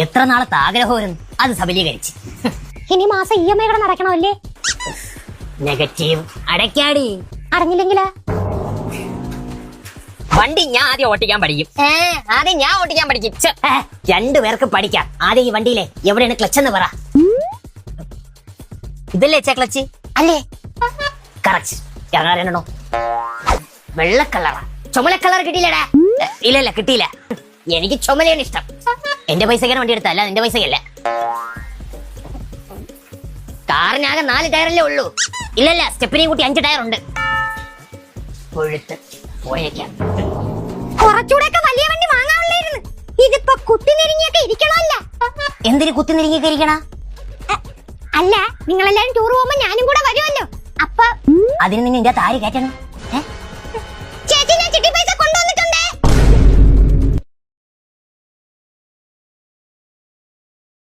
എത്ര നാളത്തെ ആഗ്രഹമായിരുന്നു, അത് സബലീകരിച്ച്. ഇനി മാസം EMI കൂടെ നടക്കണമല്ലേ? നെഗറ്റീവ് അടയ്ക്കാടി. അടഞ്ഞില്ലെങ്കിലാ? വണ്ടി ഞാൻ ആദ്യം ഓട്ടിക്കാൻ പഠിക്കും. ആദ്യം ഞാൻ ഓടിക്കാൻ പഠിക്കും. രണ്ടുപേർക്ക് പഠിക്കാം. ആദ്യം ഈ വണ്ടിയിലെ എവിടെയാണ് ക്ലച്ച് എന്ന് പറ. ഇതല്ലേ ക്ലച്ച് അല്ലേ? കറക്റ്റ്. ഞാനോ വെള്ള കളറാ. ചുമല കളർ കിട്ടിയില്ലടാ. ഇല്ല കിട്ടിയില്ല. എനിക്ക് ചുമലയാണ് ഇഷ്ടം. എന്റെ പൈസക്കാണ് വണ്ടി എടുത്ത, അല്ല നിന്റെ പൈസക്കല്ല. കാറിനാകെ 4 ടയറല്ലേ ഉള്ളൂ. ഇല്ലല്ല, സ്റ്റെപ്പിനെയും കൂട്ടി 5 ടയർ ഉണ്ട്. കൊഴുത്ത് പോയേക്കാം. കുറച്ചുകൂടെയൊക്കെ വലിയ വണ്ടി വാങ്ങാനുള്ളായിരുന്നു. ഇതിപ്പോ കുത്തിനെരിഞ്ഞൊക്കെ ഇരിക്കണമല്ല. എന്തിന് കുത്തിനെരിഞ്ഞൊക്കെ ഇരിക്കണ? അല്ല, നിങ്ങളെല്ലാരും ടൂർ പോകുമ്പോ ഞാനും കൂടെ വരുമല്ലോ. അപ്പൊ അതിന് നിന്നെ താരി കയറ്റണം.